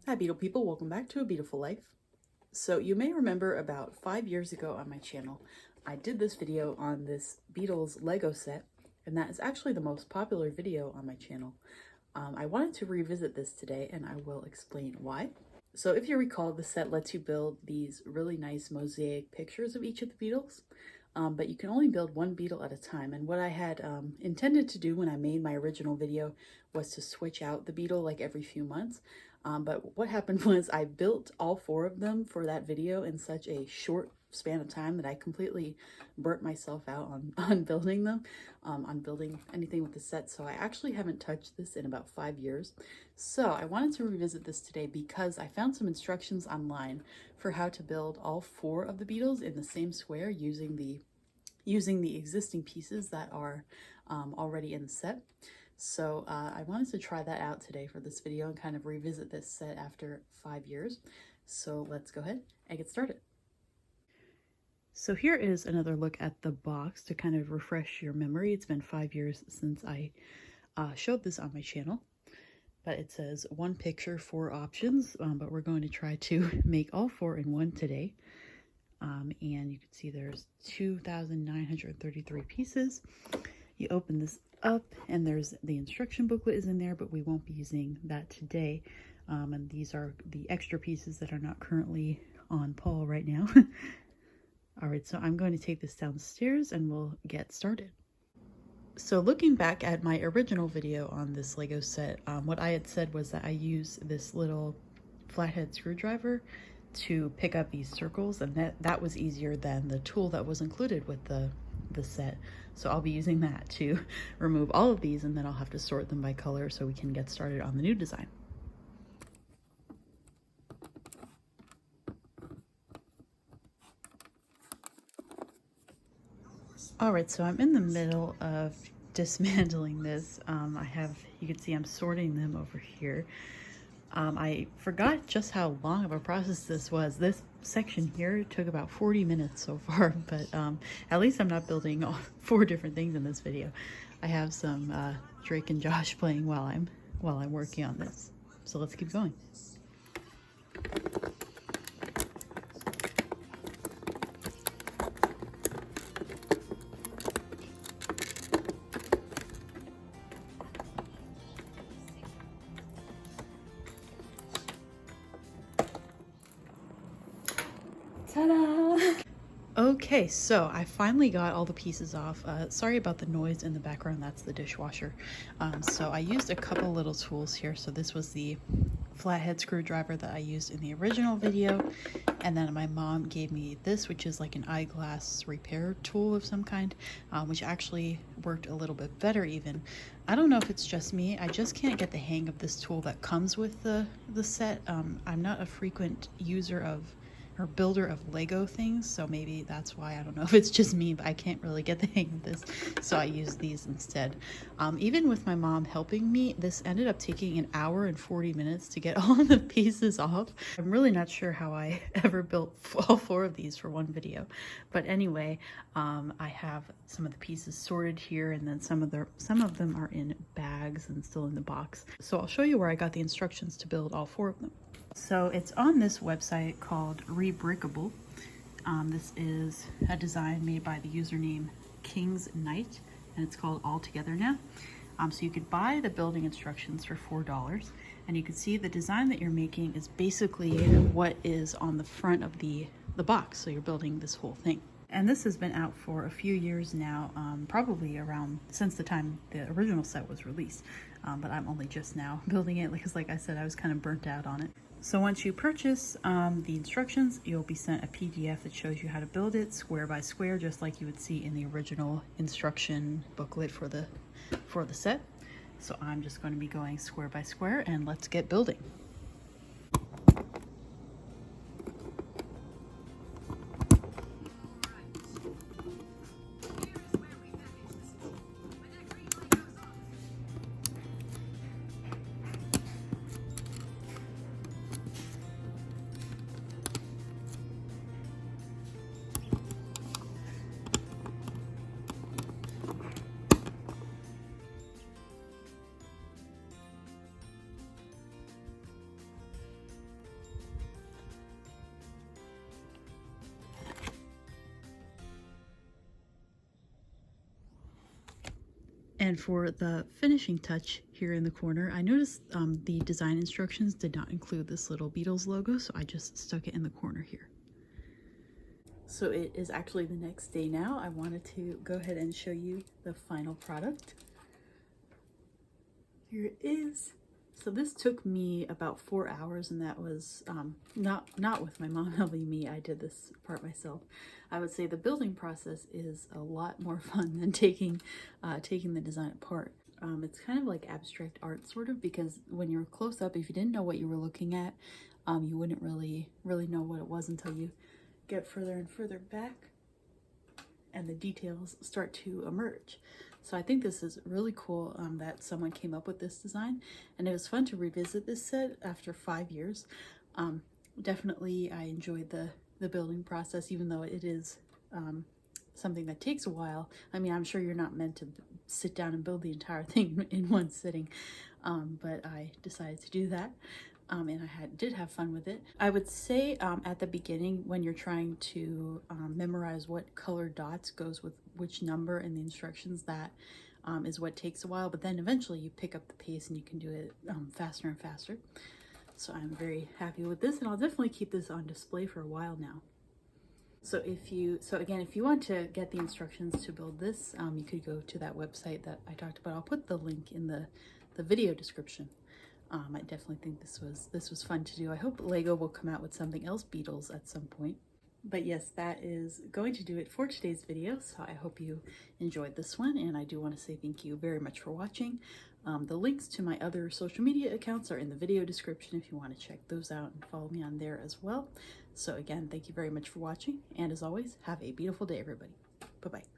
Hi Beetle people, welcome back to A Beautiful Life. So you may remember about 5 years ago on my channel, I did this video on this Beatles Lego set, and that is actually the most popular video on my channel. I wanted to revisit this today and I will explain why. So if you recall, the set lets you build these really nice mosaic pictures of each of the Beatles, but you can only build one Beatle at a time. And what I had intended to do when I made my original video was to switch out the Beatle like every few months. But what happened was I built all 4 of them for that video in such a short span of time that I completely burnt myself out on building them, on building anything with the set. So I actually haven't touched this in about 5 years. So I wanted to revisit this today because I found some instructions online for how to build all 4 of the Beatles in the same square using the existing pieces that are already in the set. So I wanted to try that out today for this video and kind of revisit this set after 5 years. So let's go ahead and get started. So here is another look at the box to kind of refresh your memory. It's been 5 years since I showed this on my channel, but it says 1 picture, 4 options, but we're going to try to make all 4 in one today. And you can see there's 2,933 pieces. You open this up and there's the instruction booklet is in there, but we won't be using that today. And these are the extra pieces that are not currently on Paul right now. All right, so I'm going to take this downstairs and we'll get started. So looking back at my original video on this Lego set, what I had said was that I use this little flathead screwdriver to pick up these circles, and that was easier than the tool that was included with the set. So I'll be using that to remove all of these, and then I'll have to sort them by color so we can get started on the new design. All right, so I'm in the middle of dismantling this. You can see I'm sorting them over here. I forgot just how long of a process this was. This section here took about 40 minutes so far, but at least I'm not building all 4 different things in this video. I have some Drake and Josh playing while I'm working on this. So let's keep going. Ta-da! Okay, so I finally got all the pieces off. Sorry about the noise in the background, that's the dishwasher. So I used a couple little tools here. So this was the flathead screwdriver that I used in the original video. And then my mom gave me this, which is like an eyeglass repair tool of some kind, which actually worked a little bit better even. I don't know if it's just me. I just can't get the hang of this tool that comes with the set. I'm not a frequent user of or builder of Lego things, so maybe that's why. I don't know if it's just me, but I can't really get the hang of this, so I use these instead. Even with my mom helping me, this ended up taking 1 hour and 40 minutes to get all the pieces off. I'm really not sure how I ever built all 4 of these for one video, but anyway, I have some of the pieces sorted here, and then some of them are in bags and still in the box. So I'll show you where I got the instructions to build all 4 of them. So it's on this website called Rebrickable. This is a design made by the username King's Knight, and it's called All Together Now. So you could buy the building instructions for $4, and you can see the design that you're making is basically what is on the front of the box. So you're building this whole thing. And this has been out for a few years now, probably around since the time the original set was released. But I'm only just now building it because, like I said, I was kind of burnt out on it. So once you purchase the instructions, you'll be sent a PDF that shows you how to build it square by square, just like you would see in the original instruction booklet for the set. So I'm just going to be going square by square, and let's get building. And for the finishing touch here in the corner, I noticed the design instructions did not include this little Beatles logo, so I just stuck it in the corner here. So it is actually the next day now. I wanted to go ahead and show you the final product. Here it is. So this took me about 4 hours, and that was not with my mom helping me. I did this part myself. I would say the building process is a lot more fun than taking the design apart. It's kind of like abstract art, sort of, because when you're close up, if you didn't know what you were looking at, you wouldn't really know what it was until you get further and further back and the details start to emerge. So I think this is really cool that someone came up with this design, and it was fun to revisit this set after 5 years. Definitely I enjoyed the building process, even though it is something that takes a while. I mean, I'm sure you're not meant to sit down and build the entire thing in one sitting, but I decided to do that. And I did have fun with it. I would say at the beginning, when you're trying to memorize what color dots goes with which number in the instructions, that is what takes a while, but then eventually you pick up the pace and you can do it faster and faster. So I'm very happy with this, and I'll definitely keep this on display for a while now. So if you want to get the instructions to build this, you could go to that website that I talked about. I'll put the link in the video description. I definitely think this was fun to do. I hope Lego will come out with something else Beatles at some point. But yes, that is going to do it for today's video. So I hope you enjoyed this one, and I do want to say thank you very much for watching. The links to my other social media accounts are in the video description if you want to check those out and follow me on there as well. So again, thank you very much for watching, and as always, have a beautiful day, everybody. Bye-bye.